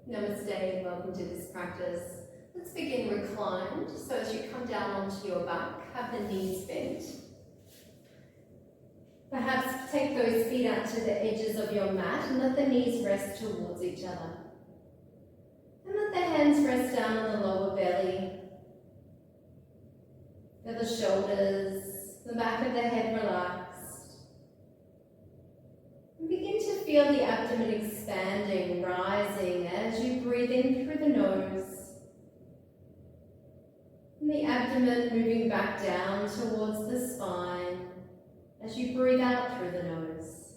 Namaste and welcome to this practice. Let's begin reclined. So as you come down onto your back, have the knees bent. Perhaps take those feet out to the edges of your mat and let the knees rest towards each other. And let the hands rest down on the lower belly. Feel the shoulders, the back of the head relaxed. And begin to feel the abdomen expanding, rising as you breathe in through the nose. And the abdomen moving back down towards the spine as you breathe out through the nose.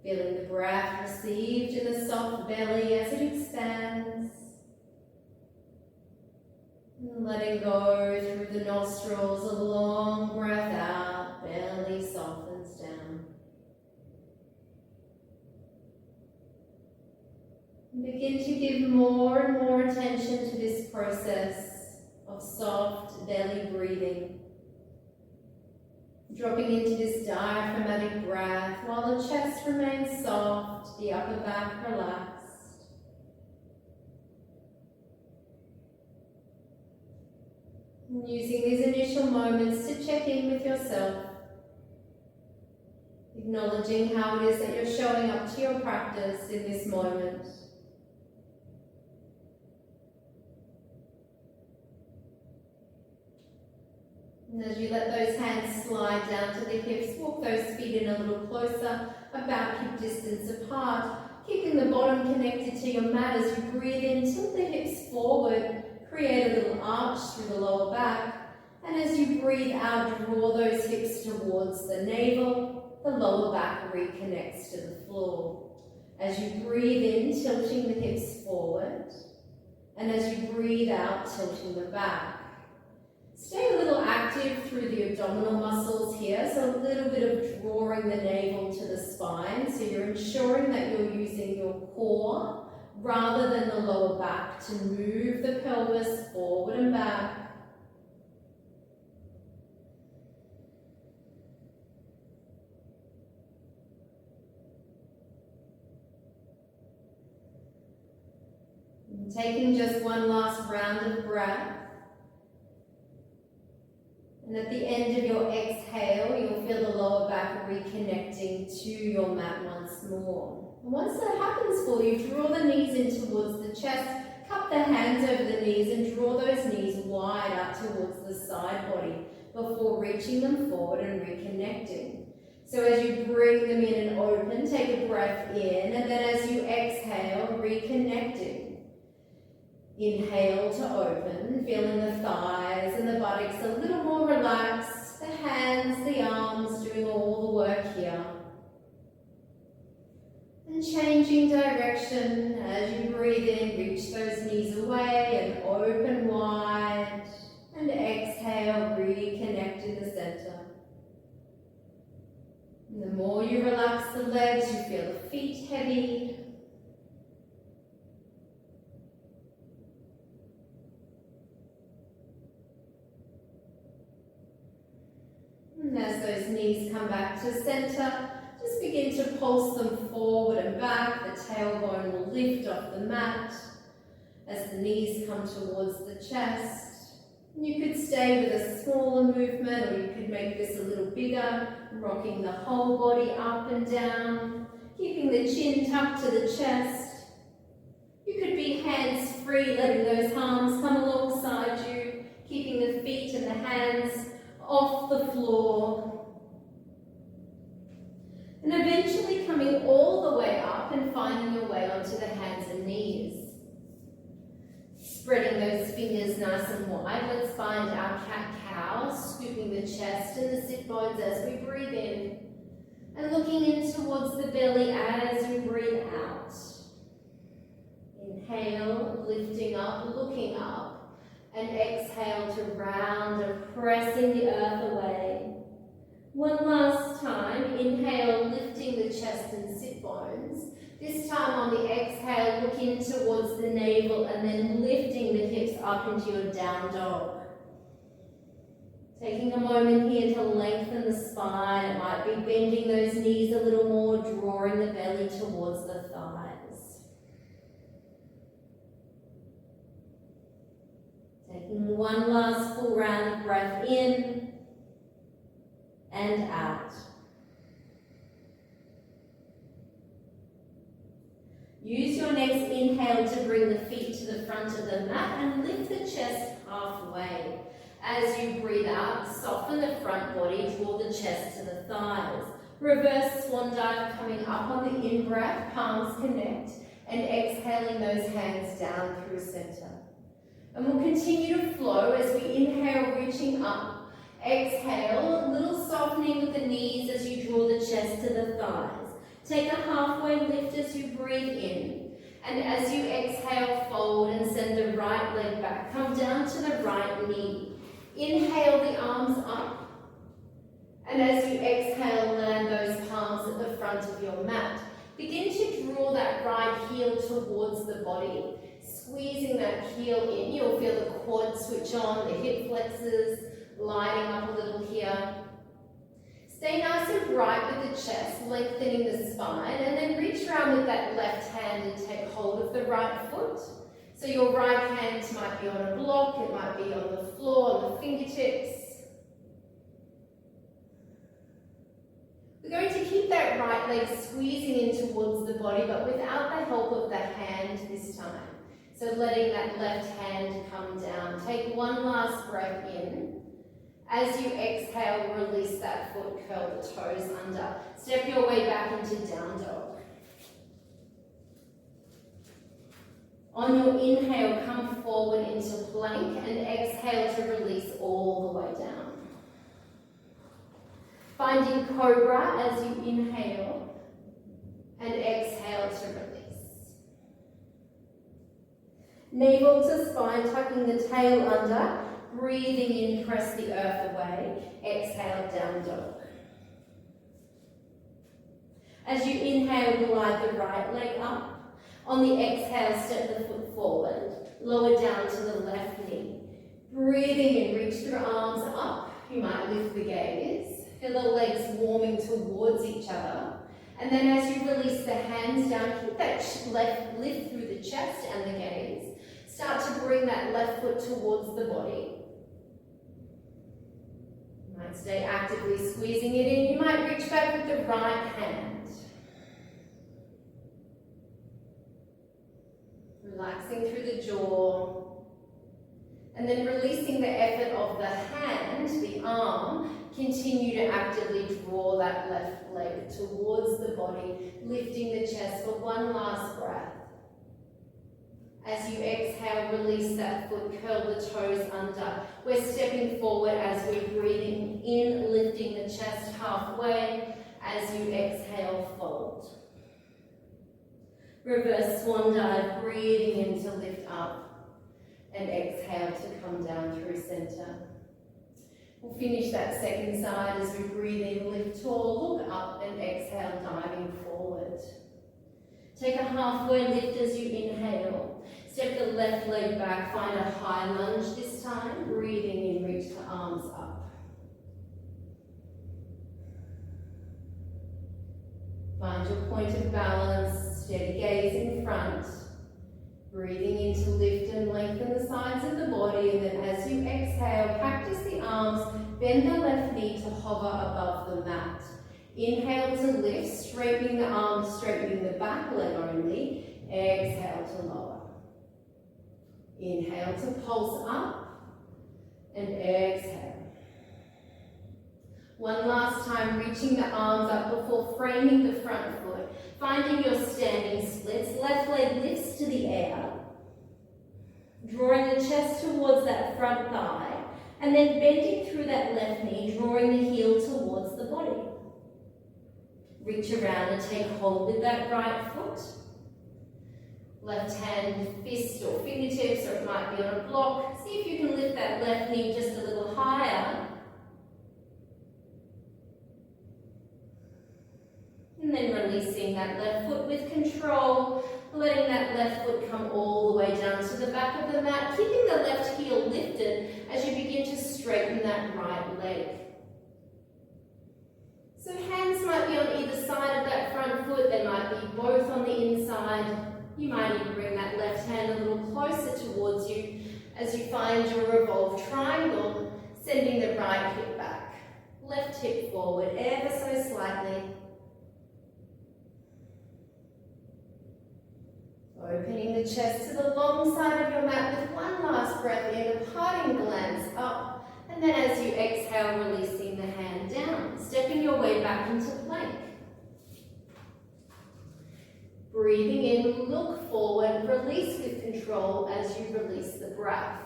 Feeling the breath received in the soft belly as it expands. And letting go through the nostrils, a long breath out, belly softens down. And begin to give more and more attention to this process of soft belly breathing. Dropping into this diaphragmatic breath while the chest remains soft, the upper back relaxed. And using these initial moments to check in with yourself, acknowledging how it is that you're showing up to your practice in this moment. And as you let those hands slide down to the hips, walk those feet in a little closer, about hip distance apart, keeping the bottom connected to your mat as you breathe in, tilt the hips forward, create a little arch through the lower back, and as you breathe out, draw those hips towards the navel, the lower back reconnects to the floor. As you breathe in, tilting the hips forward, and as you breathe out, tilting the back. Stay a little active through the abdominal muscles here, so a little bit of drawing the navel to the spine, so you're ensuring that you're using your core rather than the lower back to move the pelvis forward and back. And taking just one last round of breath. And at the end of your exhale, you'll feel the lower back reconnecting to your mat once more. And once that happens for you, draw the knees in towards the chest, cup the hands over the knees and draw those knees wide out towards the side body before reaching them forward and reconnecting. So as you bring them in and open, take a breath in, and then as you exhale, reconnecting. Inhale to open, feeling the thighs and the buttocks a little more relaxed, the hands, the arms doing all the work here. And changing direction as you breathe in, reach those knees away and open wide. And exhale, reconnect in the center. And the more you relax the legs, you feel the feet heavy. And as those knees come back to center, just begin to pulse them forward and back. The tailbone will lift off the mat as the knees come towards the chest. You could stay with a smaller movement, or you could make this a little bigger, rocking the whole body up and down, keeping the chin tucked to the chest. You could be hands free, letting those arms come alongside you, keeping the feet and the hands off the floor, and eventually coming all the way up and finding your way onto the hands and knees. Spreading those fingers nice and wide, let's find our cat-cow, scooping the chest and the sit bones as we breathe in, and looking in towards the belly as you breathe out. Inhale, lifting up, looking up. And exhale to round and pressing the earth away. One last time, inhale, lifting the chest and sit bones. This time on the exhale, look in towards the navel and then lifting the hips up into your down dog. Taking a moment here to lengthen the spine. It might be bending those knees a little more, drawing the belly towards the thighs. Taking one last full round of breath in and out. Use your next inhale to bring the feet to the front of the mat and lift the chest halfway. As you breathe out, soften the front body, draw the chest to the thighs. Reverse swan dive coming up on the in-breath, palms connect, and exhaling those hands down through center. And we'll continue to flow as we inhale, reaching up. Exhale, a little softening with the knees as you draw the chest to the thighs. Take a halfway lift as you breathe in. And as you exhale, fold and send the right leg back. Come down to the right knee. Inhale the arms up. And as you exhale, land those palms at the front of your mat. Begin to draw that right heel towards the body. Squeezing that heel in. You'll feel the quad switch on, the hip flexors lining up a little here. Stay nice and bright with the chest, lengthening the spine, and then reach around with that left hand and take hold of the right foot. So your right hand might be on a block, it might be on the floor, on the fingertips. We're going to keep that right leg squeezing in towards the body, but without the help of the hand this time. So letting that left hand come down. Take one last breath in. As you exhale, release that foot, curl the toes under. Step your way back into down dog. On your inhale, come forward into plank and exhale to release all the way down. Finding cobra as you inhale and exhale to release. Navel to spine, tucking the tail under. Breathing in, press the earth away. Exhale, down dog. As you inhale, glide the right leg up. On the exhale, step the foot forward. Lower down to the left knee. Breathing in, reach the arms up. You might lift the gaze. Feel the legs warming towards each other. And then as you release the hands down, keep that left lift through the chest and the gaze. Start to bring that left foot towards the body. You might stay actively squeezing it in. You might reach back with the right hand. Relaxing through the jaw. And then releasing the effort of the hand, the arm. Continue to actively draw that left leg towards the body, lifting the chest for one last breath. As you exhale, release that foot, curl the toes under. We're stepping forward as we're breathing in, lifting the chest halfway. As you exhale, fold. Reverse swan dive, breathing in to lift up. And exhale to come down through center. We'll finish that second side as we breathe in, lift tall, look up, and exhale, diving forward. Take a halfway lift as you inhale. Step the left leg back, find a high lunge this time. Breathing in, reach the arms up. Find your point of balance, steady gaze in front. Breathing in to lift and lengthen the sides of the body, and then as you exhale, practice the arms, bend the left knee to hover above the mat. Inhale to lift, straightening the arms, straightening the back leg only. Exhale to lower. Inhale to pulse up, and exhale. One last time, reaching the arms up before framing the front foot. Finding your standing splits, left leg lifts to the air. Drawing the chest towards that front thigh, and then bending through that left knee, drawing the heel towards the body. Reach around and take hold with that right foot. Left hand, fist or fingertips, or it might be on a block. See if you can lift that left knee just a little higher. And And then releasing that left foot with control, letting that left foot come all the way down to the back of the mat, keeping the left heel lifted as you begin to straighten that right leg. So hands might be on either side of that front foot, they might be both on the inside. You might even bring that left hand a little closer towards you as you find your revolved triangle, sending the right hip back, left hip forward ever so slightly. Opening the chest to the long side of your mat with one last breath in, a parting glance up, and then as you exhale, releasing the hand down, stepping your way back into plank. Breathing in, look forward, release with control as you release the breath.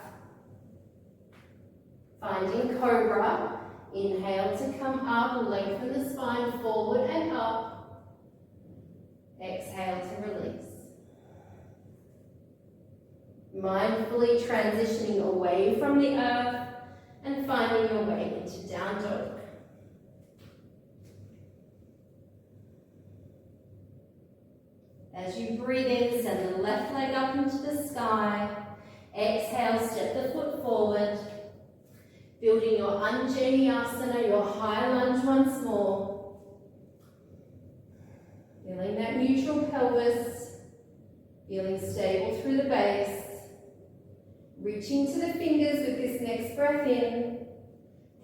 Finding cobra, inhale to come up, lengthen the spine forward and up. Exhale to release. Mindfully transitioning away from the earth and finding your way into down dog. As you breathe in, send the left leg up into the sky. Exhale, step the foot forward. Building your Anjaneyasana, your high lunge once more. Feeling that neutral pelvis. Feeling stable through the base. Reaching to the fingers with this next breath in.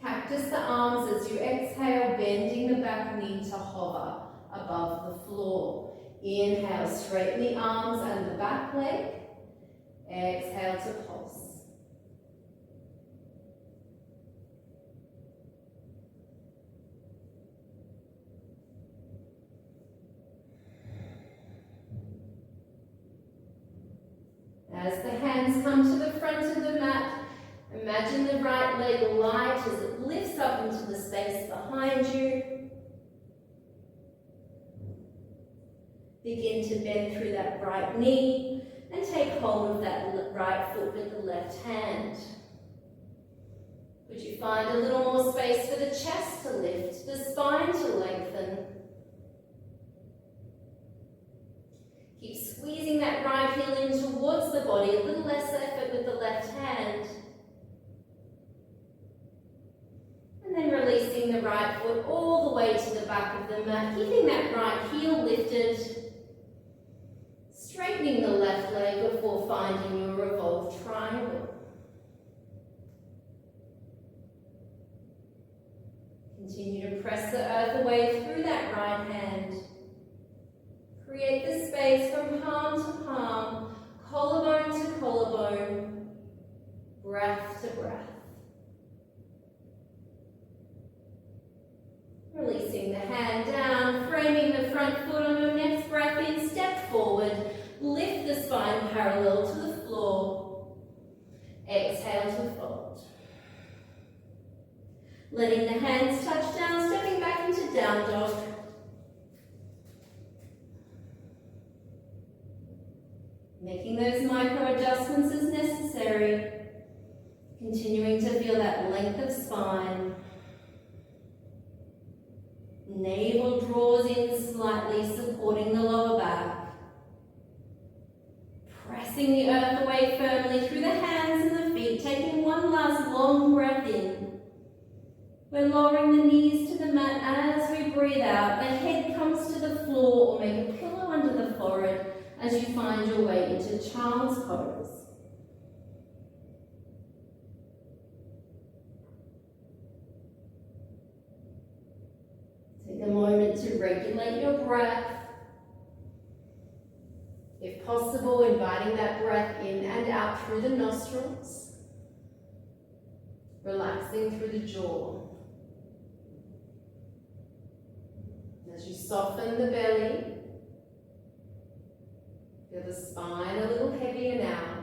Cactus the arms as you exhale, bending the back knee to hover above the floor. Inhale, straighten the arms and the back leg. Exhale to pulse. As the hands come to the front of the mat, imagine the right leg light as it lifts up into the space behind you. Begin to bend through that right knee and take hold of that right foot with the left hand. Would you find a little more space for the chest to lift, the spine to lengthen? Keep squeezing that right heel in towards the body, a little less effort with the left hand. And then releasing the right foot all the way to the back of the mat, keeping that right heel lifted. Straightening the left leg before finding your revolved triangle. Continue to press the earth away through that right hand. Create the space from palm to palm, collarbone to collarbone, breath to breath. Releasing the hand down, framing the front foot on your next breath in, step forward. Lift the spine parallel to the floor. Exhale to fold. Letting the hands touch down, stepping back into down dog. Making those micro adjustments as necessary. Continuing to feel that length of spine. Navel draws in slightly, supporting the lower back. Pressing the earth away firmly through the hands and the feet, taking one last long breath in. We're lowering the knees to the mat as we breathe out. The head comes to the floor or make a pillow under the forehead as you find your way into child's pose. Take a moment to regulate your breath. If possible, inviting that breath in and out through the nostrils, relaxing through the jaw. As you soften the belly, feel the spine a little heavier now.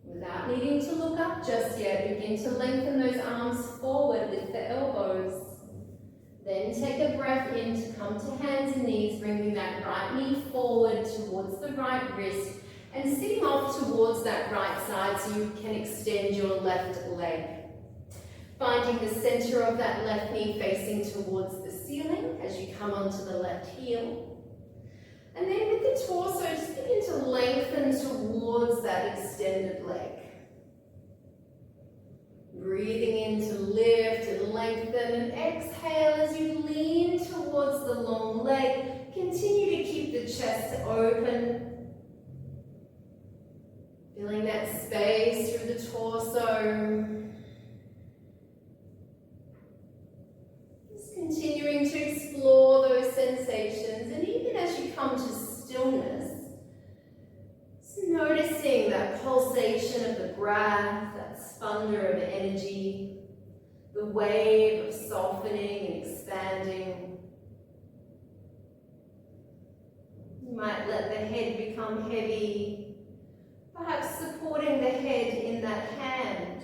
Without needing to look up just yet, begin to lengthen those arms forward with the elbows. Then take a breath in to come to hands and knees, bringing that right knee forward towards the right wrist and sitting off towards that right side so you can extend your left leg. Finding the center of that left knee facing towards the ceiling as you come onto the left heel. And then with the torso, just begin to lengthen towards that extended leg. Breathing in to lift and lengthen, and exhale as you lean towards the long leg. Continue to keep the chest open. Feeling that space through the torso. Just continuing to explore those sensations, and even as you come to stillness, just noticing that pulsation of the breath, that spunder of energy, the wave of softening and expanding. You might let the head become heavy, perhaps supporting the head in that hand,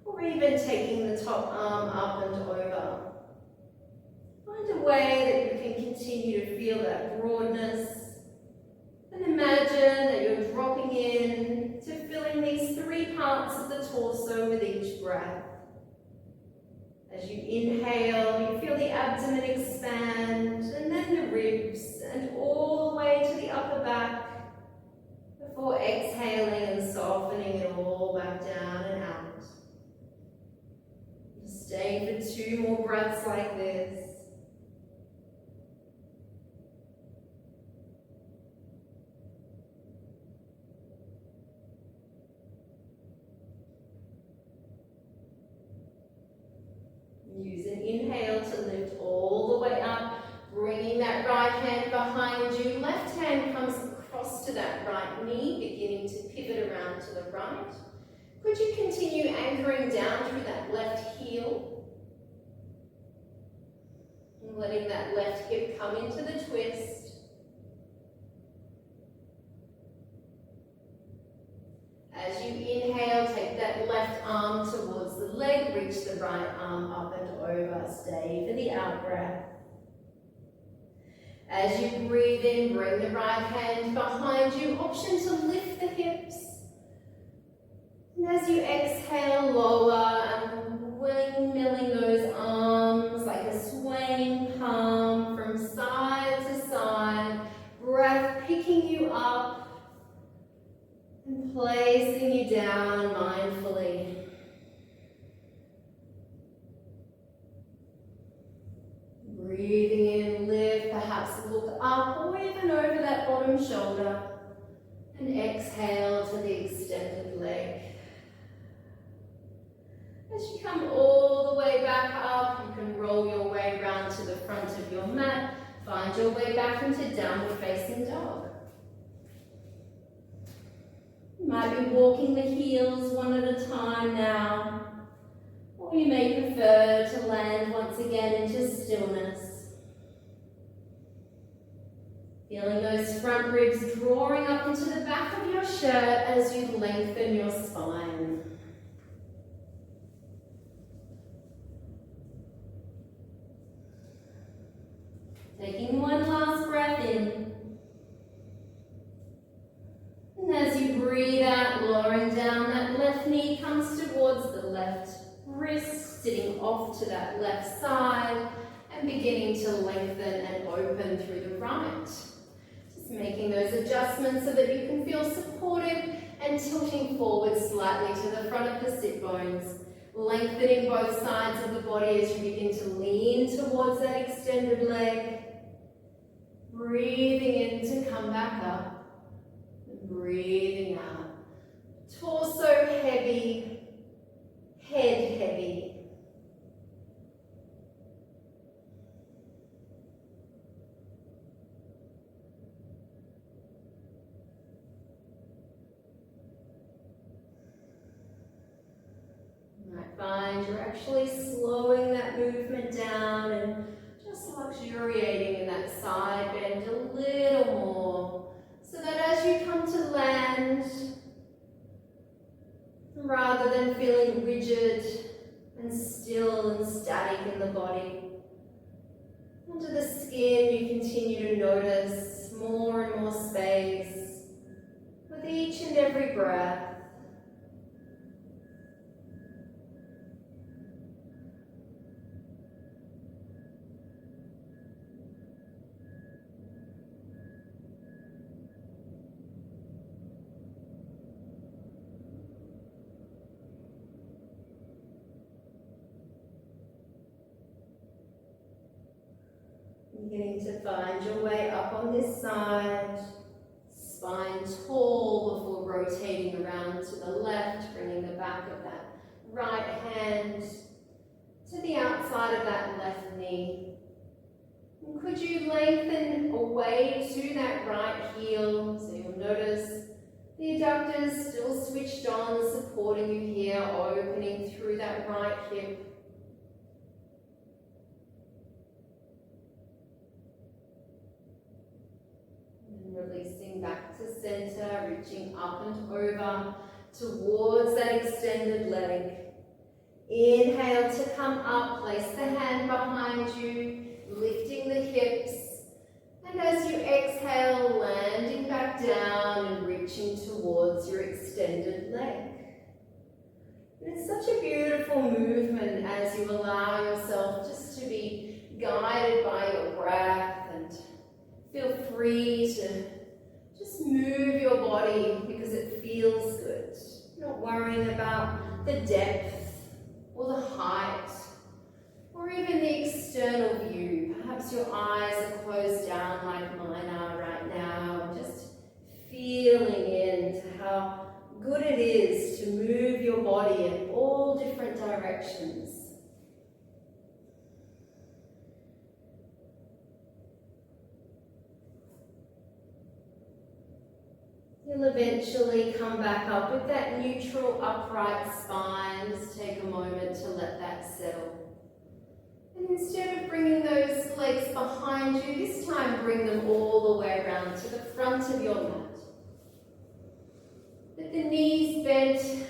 or even taking the top arm up and over. Find a way that you can continue to feel that broadness, and imagine that you're dropping in to filling these three parts of the torso with each breath. As you inhale, you feel the abdomen expand, and then the ribs, and all the way to the upper back, before exhaling and softening it all back down and out. Just staying for 2 more breaths like this. Use an inhale to lift all the way up, bringing that right hand behind you. Left hand comes across to that right knee, beginning to pivot around to the right. Could you continue anchoring down through that left heel? And letting that left hip come into the twist. As you inhale, take that left arm towards the leg, reach the right arm up and over. Stay for the out breath. As you breathe in, bring the right hand behind you. Option to lift the hips. And as you exhale, lower and windmilling those arms like a swaying palm from side to side. Breath picking you up and placing you down mindfully. Breathing in, lift, perhaps look up or even over that bottom shoulder. And exhale to the extended leg. As you come all the way back up, you can roll your way around to the front of your mat. Find your way back into downward facing dog. You might be walking the heels one at a time now. Or you may prefer to land once again into stillness. Feeling those front ribs drawing up into the back of your shirt as you lengthen your spine. Taking one last breath in. And as you breathe out, lowering down, that left knee comes towards the left wrist, sitting off to that left side and beginning to lengthen and open through the right. Just making those adjustments so that you can feel supported and tilting forward slightly to the front of the sit bones, lengthening both sides of the body as you begin to lean towards that extended leg. Breathing in to come back up and breathing out. Torso heavy, head heavy. You might find you're actually slowing that movement down and just luxuriating in that side bend a little more, so that as you come to land, rather than feeling rigid and still and static in the body, Under the skin, you continue to notice more and more space with each and every breath. Beginning to find your way up on this side, spine tall before rotating around to the left, bringing the back of that right hand to the outside of that left knee. And could you lengthen away to that right heel, so you'll notice the adductors still switched on, supporting you here, opening through that right hip. Releasing back to center, reaching up and over towards that extended leg. Inhale to come up, place the hand behind you, lifting the hips. And as you exhale, landing back down and reaching towards your extended leg. And it's such a beautiful movement as you allow yourself just to be guided by your breath, and feel free to just move your body because it feels good. Not worrying about the depth or the height or even the external view. Perhaps your eyes are closed down like mine are right now, and just feeling into how good it is to move your body in all different directions. You'll eventually come back up with that neutral upright spine. Just take a moment to let that settle. And instead of bringing those legs behind you, this time bring them all the way around to the front of your mat. With the knees bent,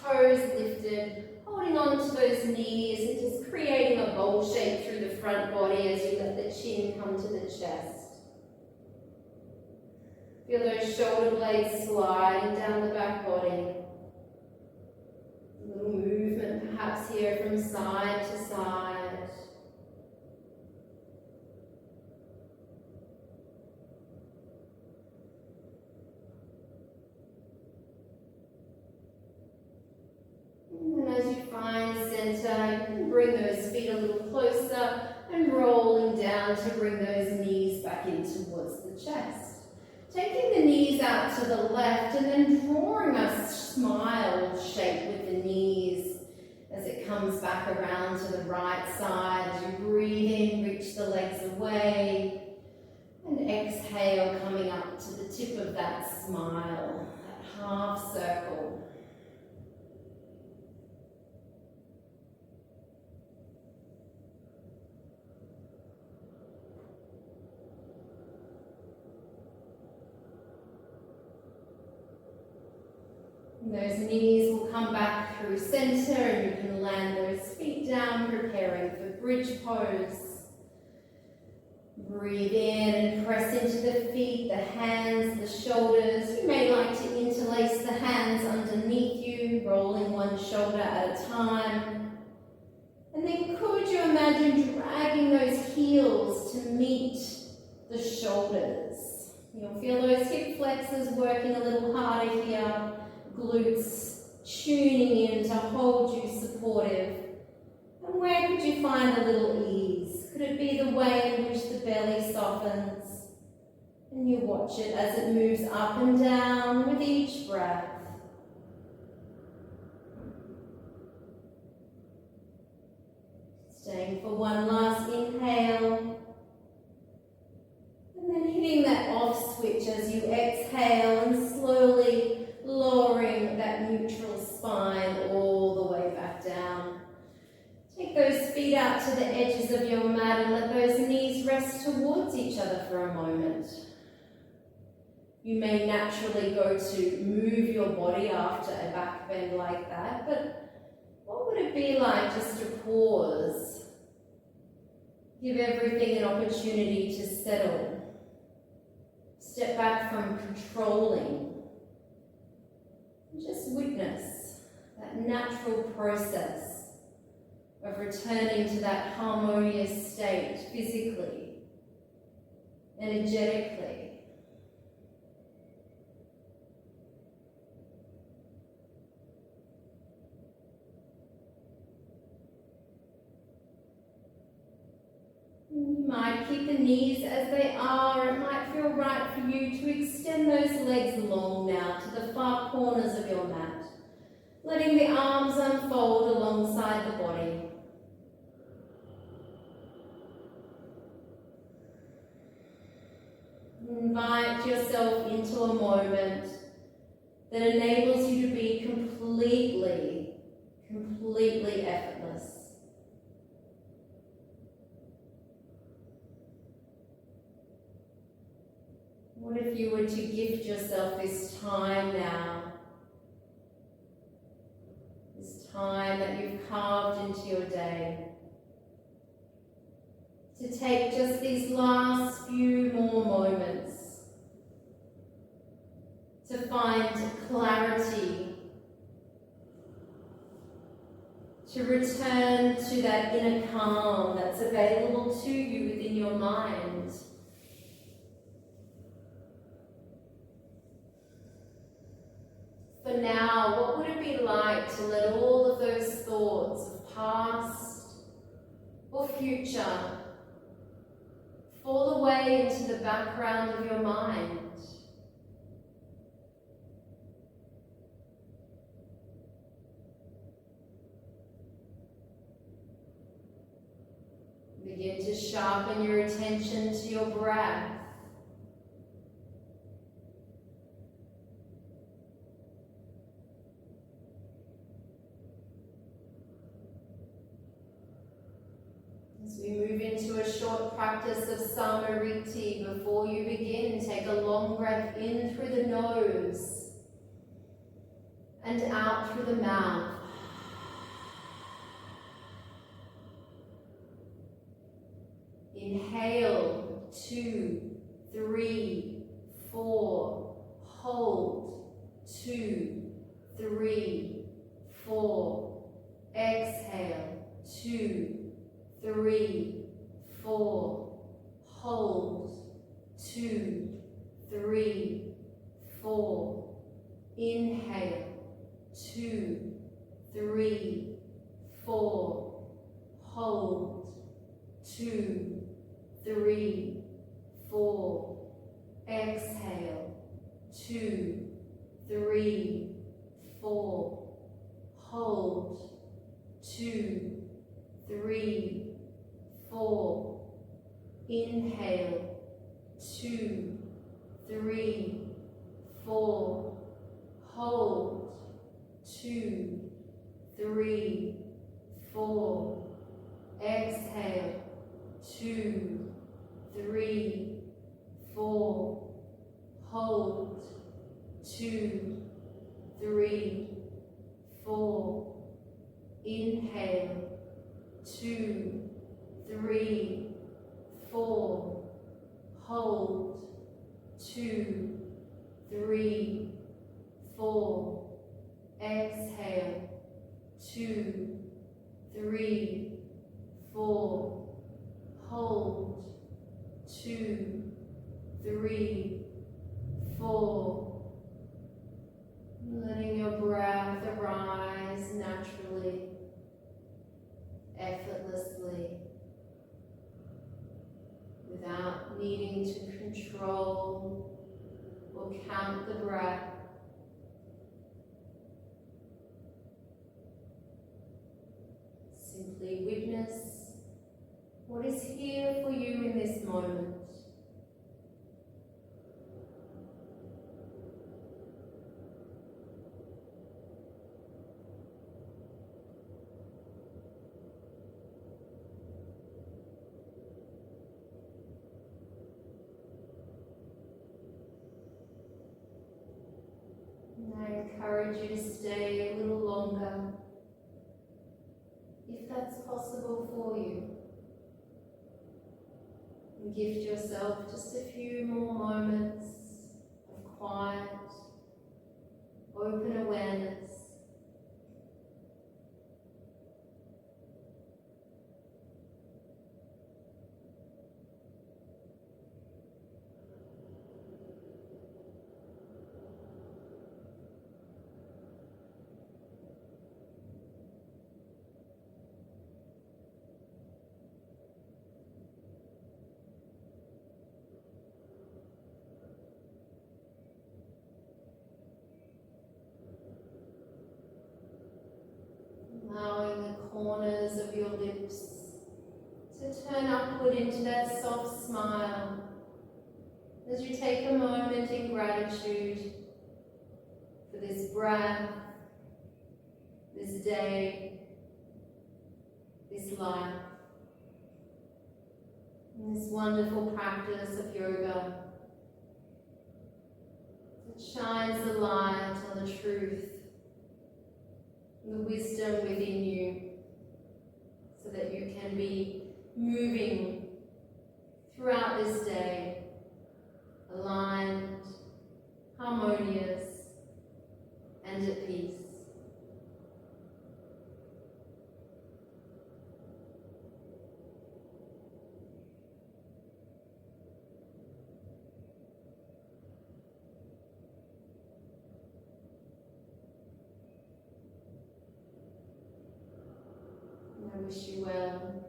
toes lifted, holding on to those knees and just creating a bowl shape through the front body as you let the chin come to the chest. Feel those shoulder blades sliding down the back body. A little movement perhaps here from side to side. And as you find center, you can bring those feet a little closer and rolling down to bring those knees back in towards the chest. Taking the knees out to the left and then drawing a smile shape with the knees as it comes back around to the right side. As you breathe in, reach the legs away, and exhale, coming up to the tip of that smile, that half circle. Those knees will come back through center, and you can land those feet down, preparing for bridge pose. Breathe in and press into the feet, the hands, the shoulders. You may like to interlace the hands underneath you, rolling one shoulder at a time. And then could you imagine dragging those heels to meet the shoulders? You'll feel those hip flexors working a little harder here. Glutes tuning in to hold you supportive. And where could you find a little ease? Could it be the way in which the belly softens? And you watch it as it moves up and down with each breath. Staying for one last inhale. And then hitting that off switch as you exhale and slowly lowering that neutral spine all the way back down. Take those feet out to the edges of your mat and let those knees rest towards each other for a moment. You may naturally go to move your body after a back bend like that, but what would it be like just to pause Give everything an opportunity to settle. Step back from controlling. Just witness that natural process of returning to that harmonious state physically, energetically. You might keep the knees as they are. It might feel right for you to extend those legs long now to the far corners of your mat, letting the arms unfold alongside the body. Invite yourself into a moment that enables you to be completely effortless. What if you were to gift yourself this time now? This time that you've carved into your day. To take just these last few more moments to find clarity, to return to that inner calm that's available to you within your mind. For now, what would it be like to let all of those thoughts of past or future fall away into the background of your mind? Begin to sharpen your attention to your breath. As we move into a short practice of Samariti, before you begin, take a long breath in through the nose and out through the mouth. Inhale, 2, 3, 4. Hold, 2, 3, 4. Exhale, 2, 3, 4. Hold, 2, 3, 4. Inhale, 2, 3, 4. Hold, 2, 3, 4. Exhale, 2, 3, 4. Hold, 2, 3, 4. Inhale, 2, 3, 4. Hold, 2, 3, 4. Exhale, 2, 3, 4. Hold, 2, 3, 4. Inhale, 2, 3, 4. Hold, 2, 3, 4. Exhale, 2, 3, 4. Hold, 2, 3, 4. Letting your breath arise naturally, effortlessly, without needing to control or count the breath. Simply witness what is here for you in this moment. And I encourage you to stay a little longer, if that's possible for you. gift yourself just a few more moments of quiet, open awareness. Allowing the corners of your lips to turn upward into that soft smile as you take a moment in gratitude for this breath, this day, this life, and this wonderful practice of yoga that shines the light on the truth, the wisdom within you, so that you can be moving throughout this day, aligned, harmonious, and at peace. I wish you well.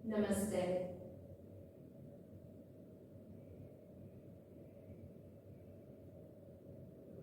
Namaste.